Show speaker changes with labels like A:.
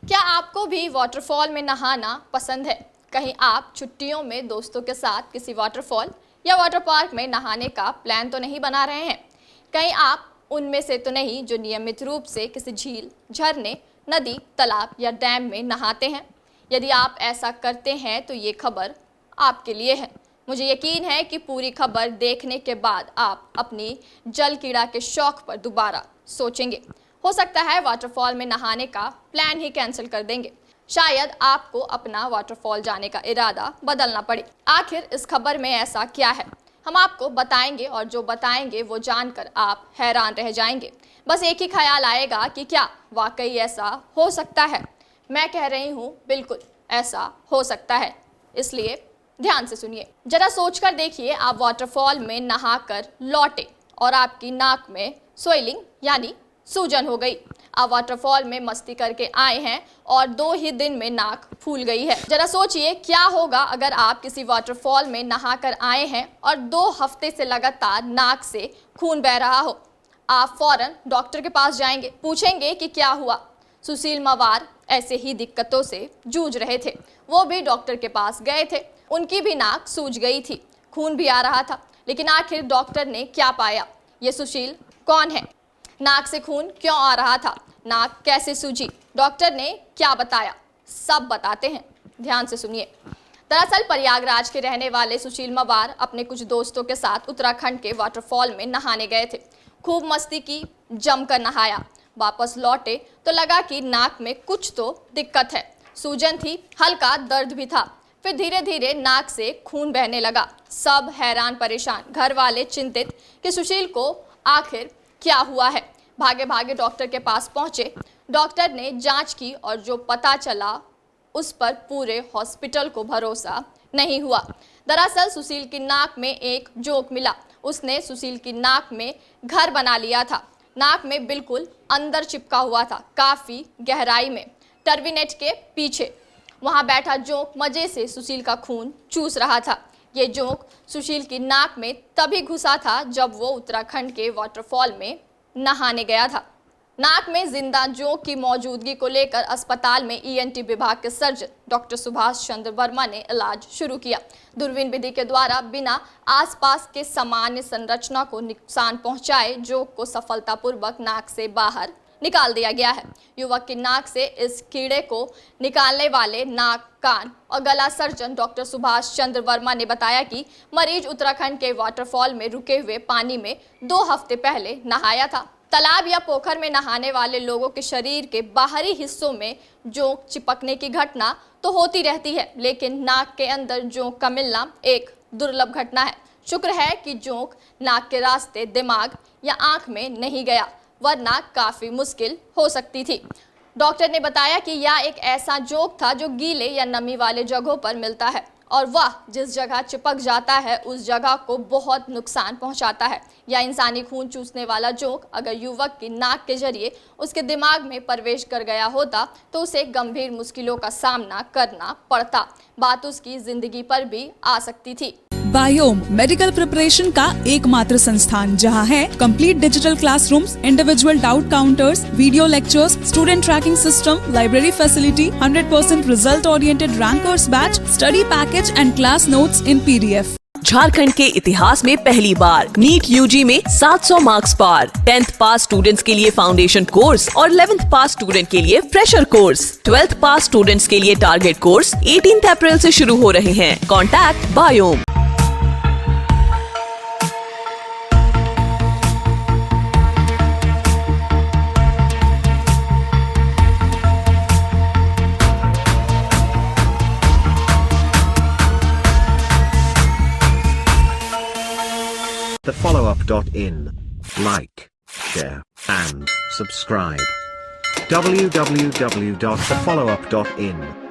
A: क्या आपको भी वाटरफॉल में नहाना पसंद है? कहीं आप छुट्टियों में दोस्तों के साथ किसी वाटरफॉल या वाटर पार्क में नहाने का प्लान तो नहीं बना रहे हैं? कहीं आप उनमें से तो नहीं जो नियमित रूप से किसी झील, झरने, नदी, तालाब या डैम में नहाते हैं? यदि आप ऐसा करते हैं तो ये खबर आपके लिए है। मुझे यकीन है कि पूरी खबर देखने के बाद आप अपनी जल क्रीड़ा के शौक पर दोबारा सोचेंगे। हो सकता है वाटरफॉल में नहाने का प्लान ही कैंसिल कर देंगे। शायद आपको अपना वाटरफॉल जाने का इरादा बदलना पड़े। आखिर इस खबर में ऐसा क्या है, हम आपको बताएंगे और जो बताएंगे वो जानकर आप हैरान रह जाएंगे। बस एक ही ख्याल आएगा कि क्या वाकई ऐसा हो सकता है? मैं कह रही हूँ बिल्कुल ऐसा हो सकता है, इसलिए ध्यान से सुनिए। जरा सोचकर देखिए, आप वाटरफॉल में नहाकर लौटे और आपकी नाक में स्वेलिंग यानी सूजन हो गई। आप वाटरफॉल में मस्ती करके आए हैं और 2 ही दिन में नाक फूल गई है। जरा सोचिए क्या होगा अगर आप किसी वाटरफॉल में नहाकर आए हैं और 2 हफ्ते से लगातार नाक से खून बह रहा हो। आप फौरन डॉक्टर के पास जाएंगे, पूछेंगे कि क्या हुआ। सुशील मवार ऐसे ही दिक्कतों से जूझ रहे थे। वो भी डॉक्टर के पास गए थे, उनकी भी नाक सूज गई थी, खून भी आ रहा था। लेकिन आखिर डॉक्टर ने क्या पाया? ये सुशील कौन है? नाक से खून क्यों आ रहा था? नाक कैसे सूजी? डॉक्टर ने क्या बताया? सब बताते हैं, ध्यान से सुनिए। दरअसल प्रयागराज के रहने वाले सुशील मवार अपने कुछ दोस्तों के साथ उत्तराखंड के वाटरफॉल में नहाने गए थे। खूब मस्ती की, जमकर नहाया। वापस लौटे तो लगा कि नाक में कुछ तो दिक्कत है। सूजन थी, हल्का दर्द भी था। फिर धीरे धीरे नाक से खून बहने लगा। सब हैरान परेशान, घर वाले चिंतित कि सुशील को आखिर क्या हुआ है। भागे भागे डॉक्टर के पास पहुंचे। डॉक्टर ने जांच की और जो पता चला उस पर पूरे हॉस्पिटल को भरोसा नहीं हुआ। दरअसल सुशील की नाक में एक जोक मिला। उसने सुशील की नाक में घर बना लिया था। नाक में बिल्कुल अंदर चिपका हुआ था, काफी गहराई में, टर्मिनेट के पीछे। वहां बैठा जोक मजे से सुशील का खून चूस रहा था। ये जोक सुशील की नाक में तभी घुसा था जब वो उत्तराखंड के वाटरफॉल में नहाने गया था। नाक में जिंदा जोक की मौजूदगी को लेकर अस्पताल में ईएनटी विभाग के सर्जन डॉक्टर सुभाष चंद्र वर्मा ने इलाज शुरू किया। दूरबीन विधि के द्वारा बिना आसपास के सामान्य संरचना को नुकसान पहुंचाए जोक को सफलतापूर्वक नाक से बाहर निकाल दिया गया है। युवक की नाक से इस कीड़े को निकालने वाले नाक, कान और गला सर्जन डॉक्टर सुभाष चंद्र वर्मा ने बताया कि मरीज उत्तराखंड के वाटरफॉल में रुके हुए पानी में 2 हफ्ते पहले नहाया था। तालाब या पोखर में नहाने वाले लोगों के शरीर के बाहरी हिस्सों में जोंक चिपकने की घटना तो होती रहती है, लेकिन नाक के अंदर जोंक का मिलना एक दुर्लभ घटना है। शुक्र है कि जोंक नाक के रास्ते दिमाग या आंख में नहीं गया, वरना काफी मुश्किल हो सकती थी। डॉक्टर ने बताया कि यह एक ऐसा जोंक था जो गीले या नमी वाले जगहों पर मिलता है और वह जिस जगह चिपक जाता है उस जगह को बहुत नुकसान पहुंचाता है। या इंसानी खून चूसने वाला जोंक अगर युवक की नाक के जरिए उसके दिमाग में प्रवेश कर गया होता तो उसे गंभीर मुश्किलों का सामना करना पड़ता। बात उसकी जिंदगी पर भी आ सकती थी।
B: बायोम मेडिकल प्रिपरेशन का एकमात्र संस्थान जहां है complete digital classrooms, individual doubt counters, video lectures, student tracking system, library facility, 100% result oriented rankers batch, study package and class notes in PDF।
C: Jharkhand के इतिहास में पहली बार नीट यूजी में 700 मार्क्स पार। 10th पास स्टूडेंट्स के लिए फाउंडेशन कोर्स और 11th पास student के लिए फ्रेशर कोर्स। 12th पास स्टूडेंट्स के लिए टारगेट कोर्स 18 अप्रैल से शुरू हो रहे हैं। Contact biome.
D: thefollowup.in. Like, share, and subscribe. www.thefollowup.in